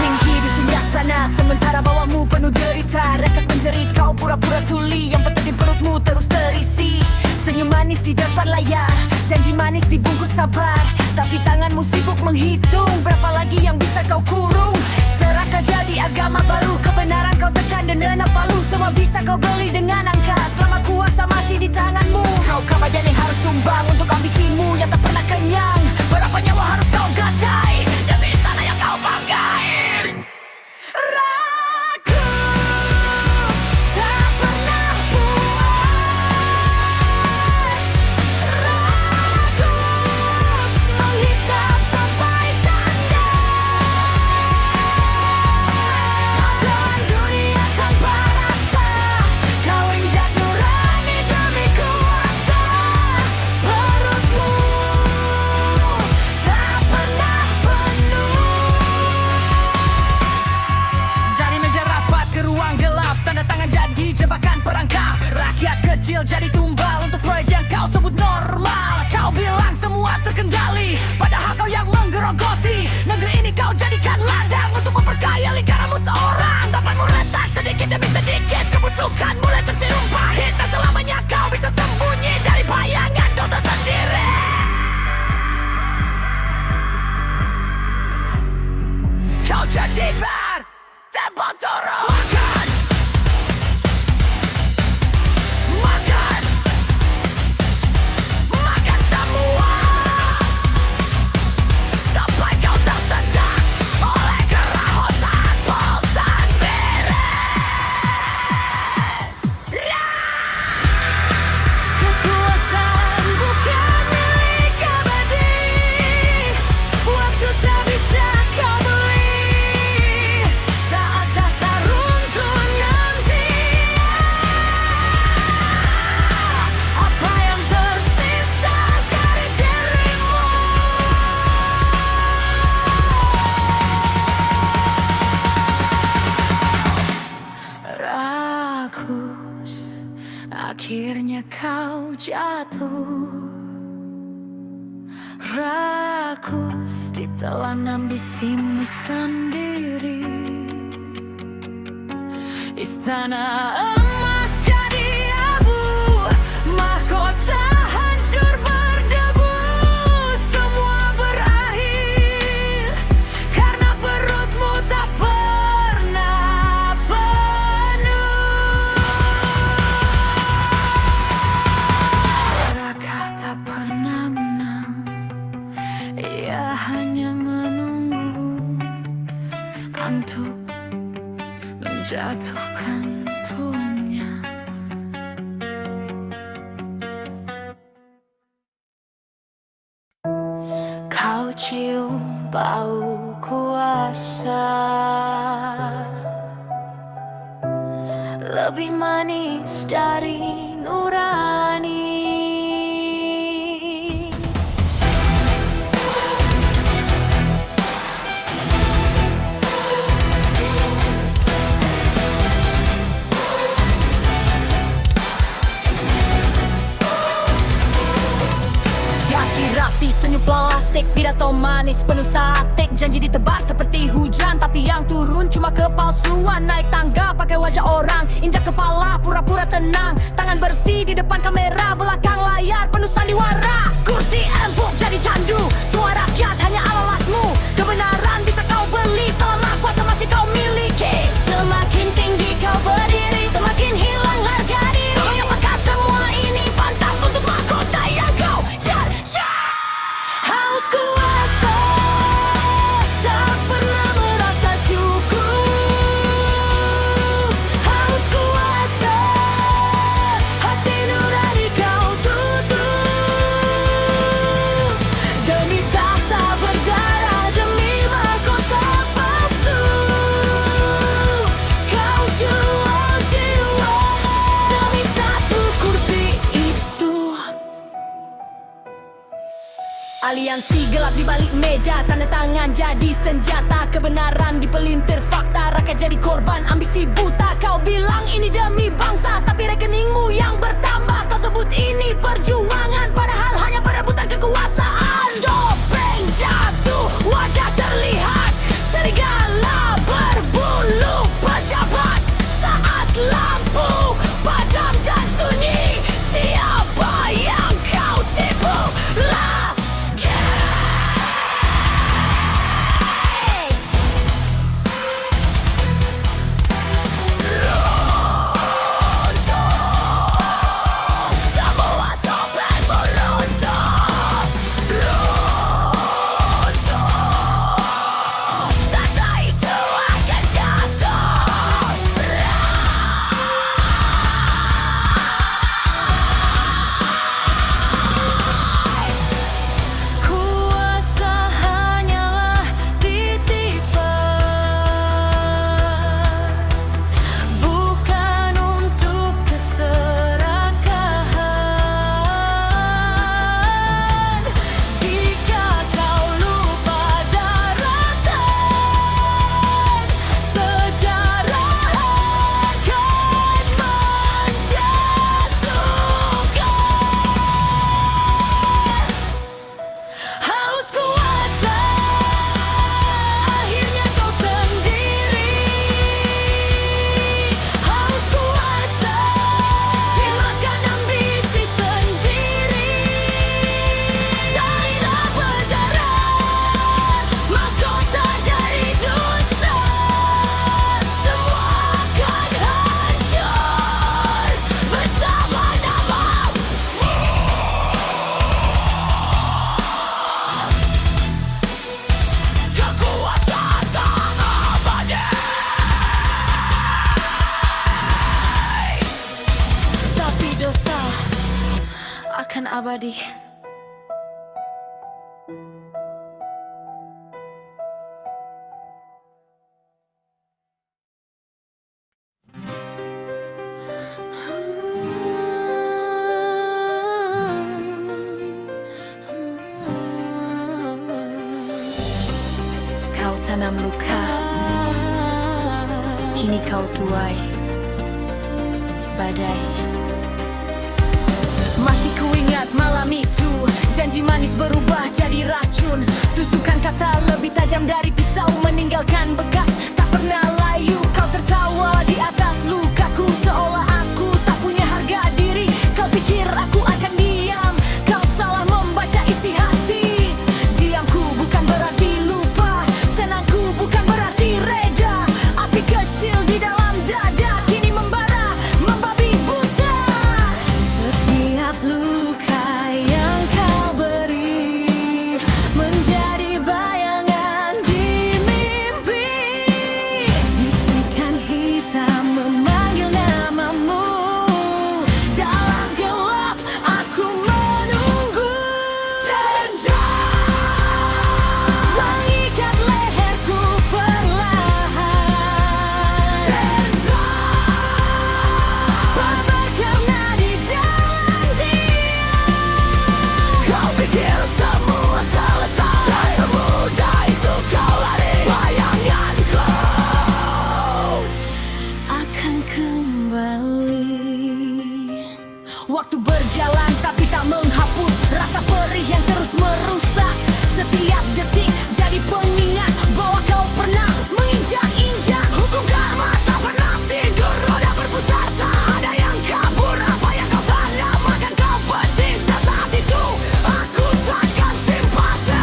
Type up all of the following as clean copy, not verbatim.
tinggi di sebelah sana, sementara bawahmu penuh derita. Rakyat menjerit, kau pura-pura tuli, yang penting di perutmu terus terisi. Senyum manis di depan layar, janji manis dibungkus sabar. Tapi tanganmu sibuk menghitung, berapa lagi yang bisa kau kurung. Serakah jadi agama baru, kebenaran kau tekan dan enam palu. Semua bisa kau beli dengan angka, selama kuasa masih di tanganmu. Kau kabayan yang harus tumbang untuk ambisimu yang tak pernah kenyang. Berapa nyawa harus kau gadai demi istana yang kau banggai. Rakus tak pernah puas. Rakus menghisap sampai tandas. Kau dunia tanpa rasa, kau injak nurani demi kuasa. Perutmu tak pernah penuh. Dari meja rapat ke ruang gelap, tanda tangan jadi jebakan perangkap. Rakyat kecil jadi tumbal untuk proyek yang kau sebut normal. Kau bilang semua terkendali, padahal kau yang menggerogoti. Negeri ini kau jadikan ladang untuk memperkaya lingkaranmu seorang. Tapanmu retak sedikit demi sedikit, kebusukan mulai tercium pahit. Tak selamanya kau bisa sembunyi dari bayangan dosa sendiri. Kau jadi bar, tembok turun. Makan, makan, makan semua, sampai kau tersendak oleh kerahusan bosan beret. Kekuasaan bukan milik abadi, waktu tak bisa kau beli. Saat tahta runtuh nanti, apa yang tersisa dari dirimu? Rakus, akhirnya kau jatuh. Rakus, ditelan ambisimu sendiri. Istana emas jadi abu, mahkota hancur berdebu. Semua berakhir karena perutmu tak pernah penuh. Serakah tak pernah menang, ia hanya menunggu untuk menjatuhkan tuannya. Kau cium bau kuasa, lebih manis dari nurani. Gaji rapi, senyum plastik, pidato manis penuh taktik. Janji ditebar seperti hujan, tapi yang turun cuma kepalsuan. Naik tangga pakai wajah orang, injak kepala pura-pura tenang. Tangan bersih di depan kamera, belakang layar penuh sandiwara. Kursi empuk jadi candu, suara rakyat hanya alatmu. Kebenaran bisa kau beli selama kuasa masih kau miliki. Semakin tinggi kau berdiri, semakin hilang harga diri. Apakah semua ini pantas untuk mahkota yang kau cari? Haus kuasa, tak pernah merasa cukup. Haus kuasa, hati nurani kau tutup. Demi tahta berdarah, demi mahkota palsu, kau jual jiwa demi satu kursi itu. Aliansi gelap di balik meja, tanda tangan jadi senjata. Kebenaran dipelintir fakta, rakyat jadi korban ambisi buta. Kau bilang ini demi bangsa, tapi rekeningmu yang bertambah. Kau sebut ini perjuangan, padahal hanya perebutan kekuasaan. Topeng jatuh, wajah terlihat serigala abadi. Kau tanam luka, kini kau tuai badai. Masih kuingat malam itu, janji manis berubah jadi racun. Tusukan kata lebih tajam dari pisau, meninggalkan bekas tak pernah layu. Kau tertawa di atas lukaku, seolah aku tak punya harga diri. Kau pikir aku akan diam, kau salah membaca isi hati. Diamku bukan berarti lupa, tenangku bukan berarti reda. Api kecil di dalam dada kini membara, membabi buta. Setiap luka yang kau beri menjadi bayangan di mimpi. Bisikan hitam memanggil namamu, dalam gelap aku menunggu. Dendam mengikat leherku perlahan. Dendam berkarena di dalam diam. Kau pikir semua selesai, tak semudah itu kau lari. Bayanganku akan kembali. Waktu berjalan tapi tak menghapus rasa perih yang terus merusak. Setiap detik jadi pengingat bahwa kau pernah menginjak-injak. Hukum karma tak pernah tidur, roda berputar, tak ada yang kabur. Apa yang kau tanam akan kau petik. Dan saat itu aku takkan simpati.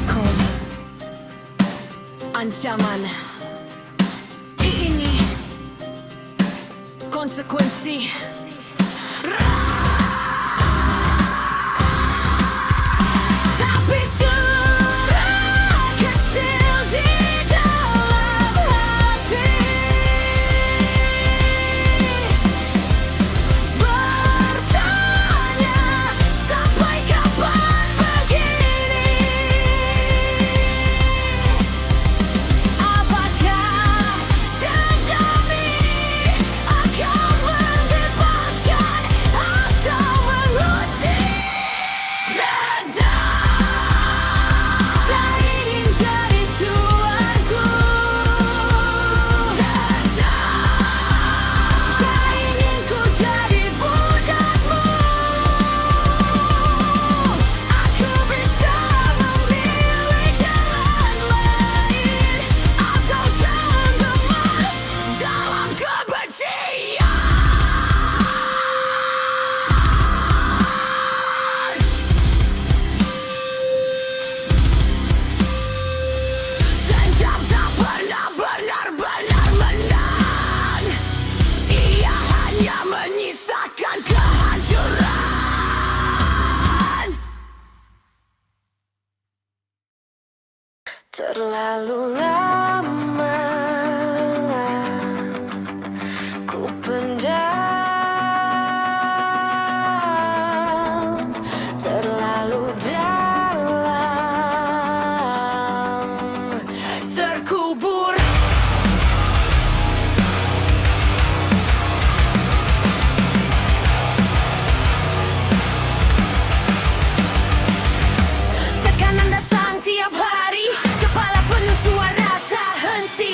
Koma, ancaman, ini konsekuensi. Tapi suara kecil di dalam hati bertanya, sampai kapan begini? Apakah dendam ini akan membebaskan atau menguji? Dendam tak ingin jadi tuanku. Dendam tak ingin ku jadi budakmu. Aku bisa memilih jalan lain atau tenggelam dalam kebencian. Dendam tak pernah benar-benar menang. Ia hanya menyisakan kehancuran. Terlalu lama ku pendam, terlalu dalam terkubur. Tekanan datang tiap hari, kepala penuh suara tak henti.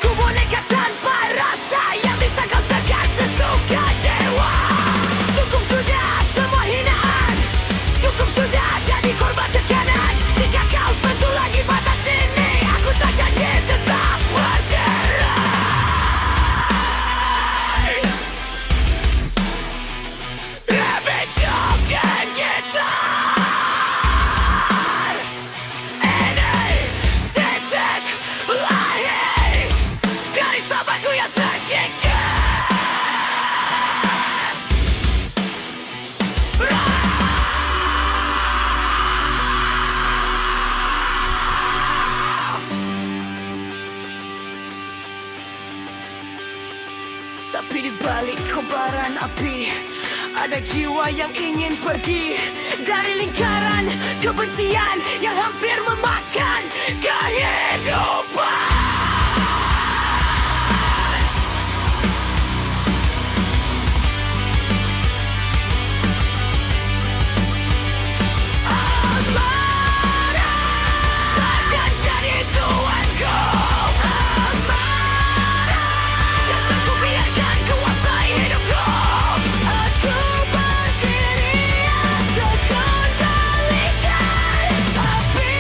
Ku boneka tanpa rasa yang bisa kau tekan sesuka jiwa. Cukup sudah semua hinaan, cukup sudah jadi korban tekanan. Jika kau sentuh lagi batas ini, aku tak janji tetap bercerai. Lebih joget gitar, ini titik lahir dari sahabatku yang terkikir. Tapi di balik kobaran api ada jiwa yang ingin pergi dari lingkaran kebencian yang hampir memakan kehidupan. Takkan jadi tuanku. Dan tak ku biarkan kuasai hidupku. Aku berdiri untuk kendalikan api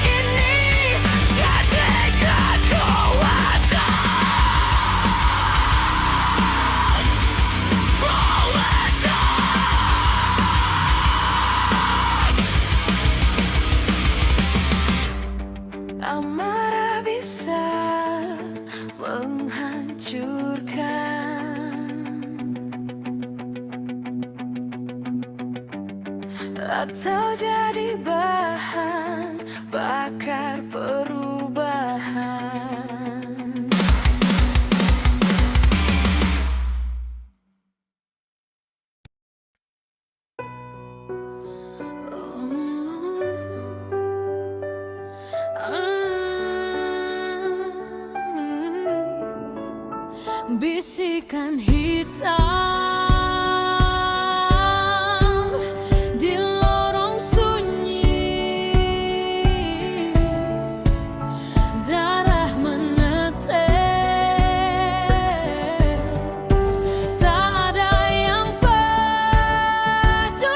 ini jadi kekuatan. Amarah bisa menghancurkan atau jadi bahan bakar perubahan. Bisikan hitam di lorong sunyi, darah menetes, tak ada yang peduli.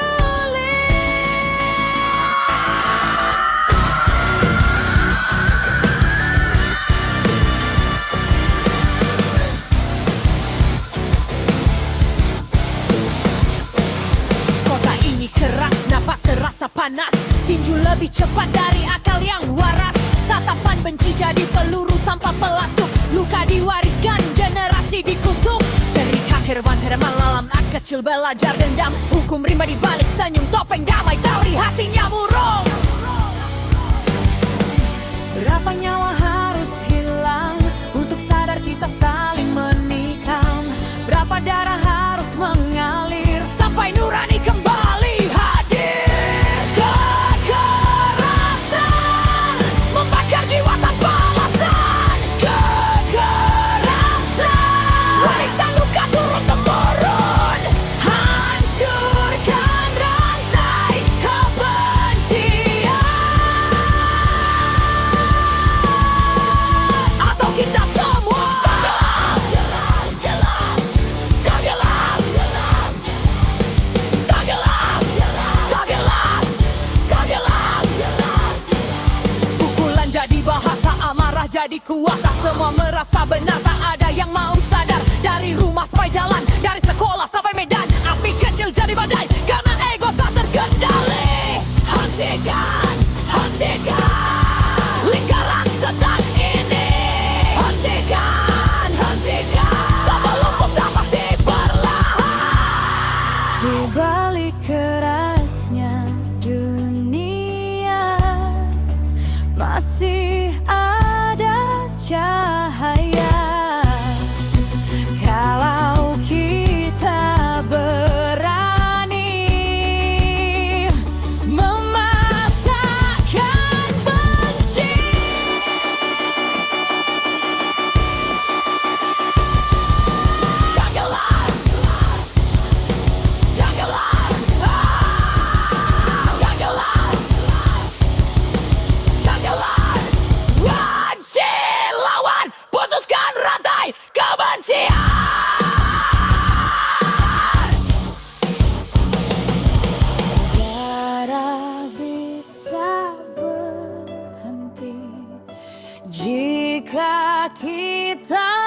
Kota ini keras, napas terasa panas, tinju lebih cepat dari akal yang waras. Tatapan benci jadi peluru tanpa pelatuk, luka diwariskan generasi dikutuk. Terikat hewan malam anak kecil belajar dendam, hukum rimba di balik senyum topeng damai, tauri hatinya murung. Berapa nyawa harus hilang untuk sadar kita saling menikam? Berapa darah harus mengalir sampai nurani kembali hadir? Kekerasan membakar jiwa tanpa alasan. Kekerasan warisan luka turun-temurun, hancurkan rantai kebencian. Atau kita semua pukulan jadi bahasa, amarah jadi kuasa. Semua merasa benar, tak ada yang mau sadar. Dari rumah sampai jalan, dari sekolah sampai medan, api kecil jadi badai karena ego tak terkendali. Hentikan, hentikan lingkaran setan ini. Hentikan, hentikan sebelum pecah pasti perlahan. Di balik kerasnya dunia masih ada cahaya. Kalau kita berani mematahkan kita